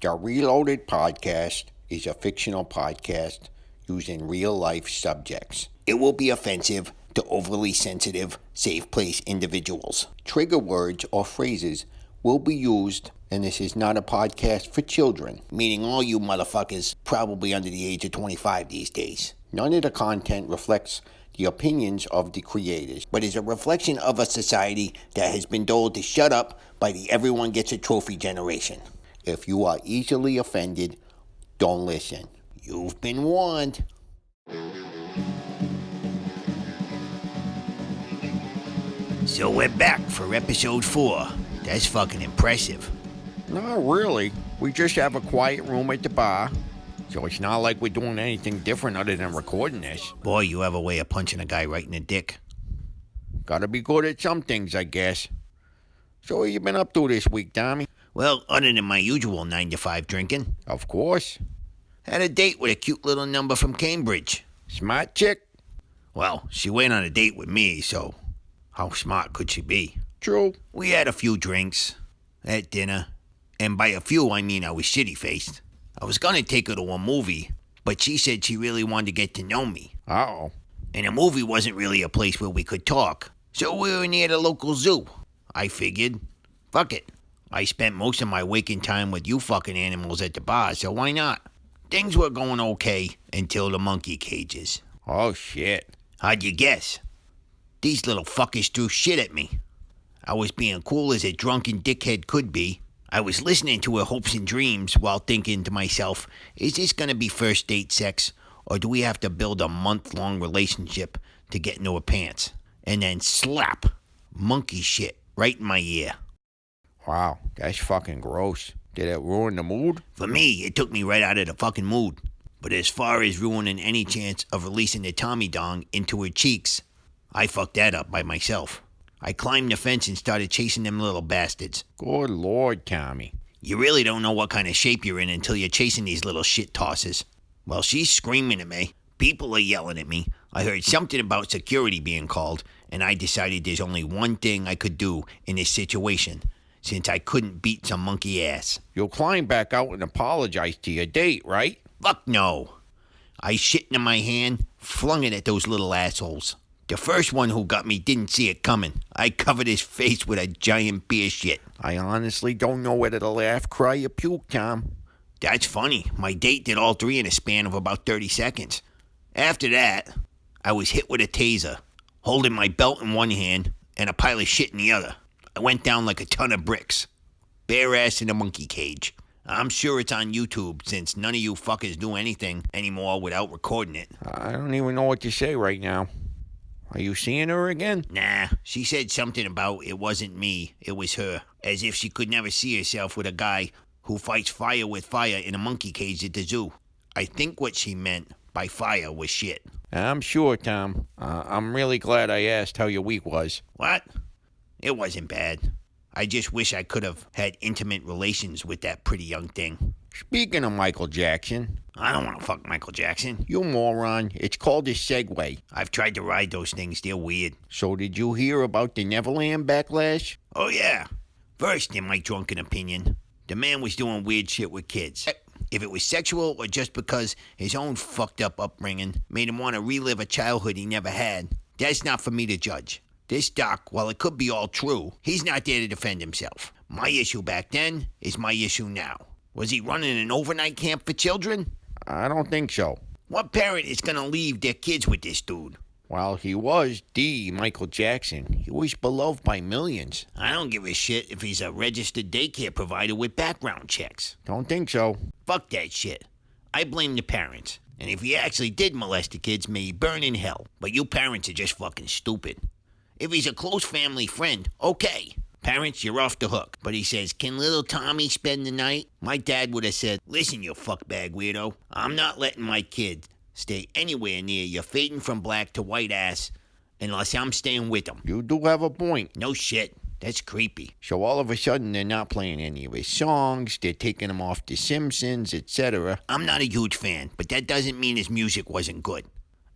The Reloaded podcast is a fictional podcast using real-life subjects. It will be offensive to overly sensitive, safe place individuals. Trigger words or phrases will be used, and this is not a podcast for children, meaning all you motherfuckers probably under the age of 25 these days. None of the content reflects the opinions of the creators, but is a reflection of a society that has been told to shut up by the everyone gets a trophy generation. If you are easily offended, don't listen. You've been warned. So we're back for episode 4. That's fucking impressive. Not really. We just have a quiet room at the bar, so it's not like we're doing anything different other than recording this. Boy, you have a way of punching a guy right in the dick. Gotta be good at some things, I guess. So what you been up to this week, Tommy? Well, other than my usual 9 to 5 drinking, Of course. had a date with a cute little number from Cambridge. Smart chick. Well, she went on a date with me, so how smart could she be? True. We had a few drinks at dinner, and by a few I mean I was shitty-faced. I was gonna take her to a movie, but she said she really wanted to get to know me. Uh-oh. And a movie wasn't really a place where we could talk, so we were near the local zoo. I figured, fuck it. I spent most of my waking time with you fucking animals at the bar, so why not? Things were going okay until the monkey cages. Oh, shit. How'd you guess? These little fuckers threw shit at me. I was being cool as a drunken dickhead could be. I was listening to her hopes and dreams while thinking to myself, is this gonna be first date sex, or do we have to build a month-long relationship to get into her pants? And then slap, monkey shit right in my ear. Wow, that's fucking gross. Did it ruin the mood? For me, it took me right out of the fucking mood. But as far as ruining any chance of releasing the Tommy Dong into her cheeks, I fucked that up by myself. I climbed the fence and started chasing them little bastards. Good Lord, Tommy. You really don't know what kind of shape you're in until you're chasing these little shit tosses. Well, she's screaming at me. People are yelling at me. I heard something about security being called, and I decided there's only one thing I could do in this situation, since I couldn't beat some monkey ass. You'll climb back out and apologize to your date, right? Fuck no. I shit into my hand, flung it at those little assholes. The first one who got me didn't see it coming. I covered his face with a giant beer shit. I honestly don't know whether to laugh, cry, or puke, Tom. That's funny. My date did all three in a span of about 30 seconds. After that, I was hit with a taser, holding my belt in one hand and a pile of shit in the other. I went down like a ton of bricks. Bare ass in a monkey cage. I'm sure it's on YouTube since none of you fuckers do anything anymore without recording it. I don't even know what to say right now. Are you seeing her again? Nah, she said something about it wasn't me, it was her. As if she could never see herself with a guy who fights fire with fire in a monkey cage at the zoo. I think what she meant by fire was shit. I'm sure, Tom. I'm really glad I asked how your week was. What? It wasn't bad. I just wish I could have had intimate relations with that pretty young thing. Speaking of Michael Jackson. I don't want to fuck Michael Jackson. You moron. It's called a Segway. I've tried to ride those things. They're weird. So did you hear about the Neverland backlash? Oh, yeah. First, in my drunken opinion, the man was doing weird shit with kids. If it was sexual or just because his own fucked up upbringing made him want to relive a childhood he never had, that's not for me to judge. This doc, while it could be all true, he's not there to defend himself. My issue back then is my issue now. Was he running an overnight camp for children? I don't think so. What parent is going to leave their kids with this dude? Well, he was the Michael Jackson. He was beloved by millions. I don't give a shit if he's a registered daycare provider with background checks. Don't think so. Fuck that shit. I blame the parents. And if he actually did molest the kids, may he burn in hell. But you parents are just fucking stupid. If he's a close family friend, okay. Parents, you're off the hook. But he says, can little Tommy spend the night? My dad would have said, listen, you fuckbag weirdo. I'm not letting my kid stay anywhere near your fading from black to white ass unless I'm staying with him. You do have a point. No shit. That's creepy. So all of a sudden they're not playing any of his songs, they're taking him off The Simpsons, etc. I'm not a huge fan, but that doesn't mean his music wasn't good.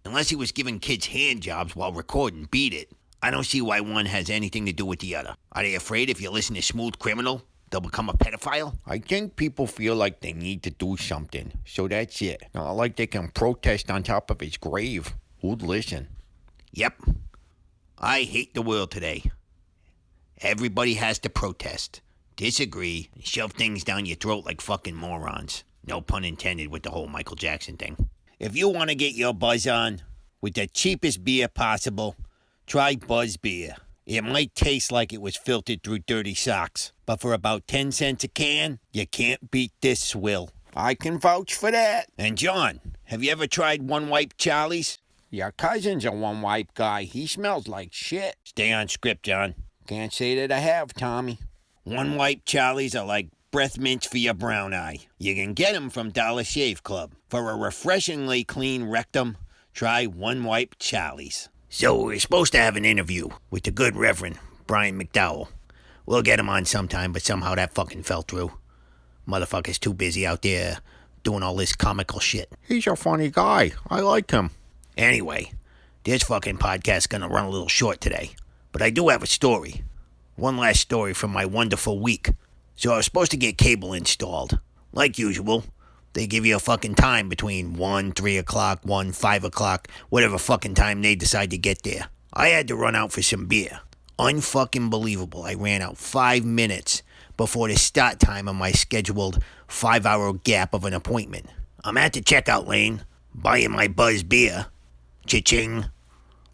Unless he was giving kids hand jobs while recording Beat It. I don't see why one has anything to do with the other. Are they afraid if you listen to Smooth Criminal, They'll become a pedophile? I think people feel like they need to do something, so that's it. Not like they can protest on top of his grave. Who'd listen? Yep. I hate the world today. Everybody has to protest, disagree, and shove things down your throat like fucking morons. No pun intended with the whole Michael Jackson thing. If you want to get your buzz on with the cheapest beer possible, try Buzz Beer. It might taste like it was filtered through dirty socks, but for about 10 cents a can, you can't beat this swill. I can vouch for that. And John, have you ever tried One Wipe Charlie's? Your cousin's a one-wipe guy. He smells like shit. Stay on script, John. Can't say that I have, Tommy. One Wipe Charlie's are like breath mints for your brown eye. You can get them from Dollar Shave Club. For a refreshingly clean rectum, try One Wipe Charlie's. So we're supposed to have an interview with the good Reverend Brian McDowell. We'll get him on sometime, but somehow that fucking fell through. Motherfucker's too busy out there doing all this comical shit. He's a funny guy. I like him. Anyway, this fucking podcast's gonna run a little short today. But I do have a story. One last story from my wonderful week. So I was supposed to get cable installed. Like usual, they give you a fucking time between 1, 3 o'clock, 1, 5 o'clock, whatever fucking time they decide to get there. I had to run out for some beer. Unfucking believable. I ran out 5 minutes before the start time of my scheduled 5-hour gap of an appointment. I'm at the checkout lane, buying my Buzz beer. Cha-ching.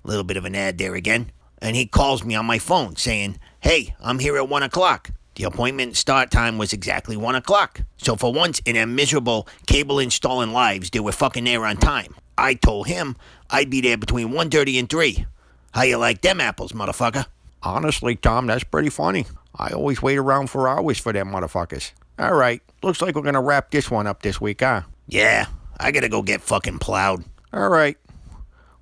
Little bit of an ad there again. And he calls me on my phone saying, "Hey, I'm here at 1 o'clock. The appointment start time was exactly 1 o'clock. So for once in their miserable cable installing lives, they were fucking there on time. I told him I'd be there between 1:30 and 3. How you like them apples, motherfucker?" Honestly, Tom, that's pretty funny. I always wait around for hours for them motherfuckers. All right, looks like we're going to wrap this one up this week, huh? Yeah, I gotta go get fucking plowed. All right.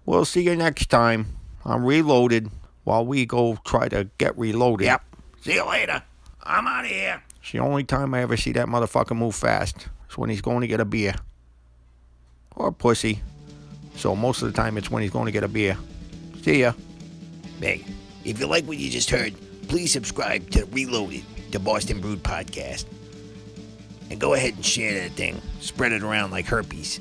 We'll see you next time. I'm reloaded while we go try to get reloaded. Yep. See you later. I'm out of here. It's the only time I ever see that motherfucker move fast. It's when he's going to get a beer. Or pussy. So most of the time it's when he's going to get a beer. See ya. Hey, if you like what you just heard, please subscribe to Reloaded, the Boston Brewed podcast. And go ahead and share that thing. Spread it around like herpes.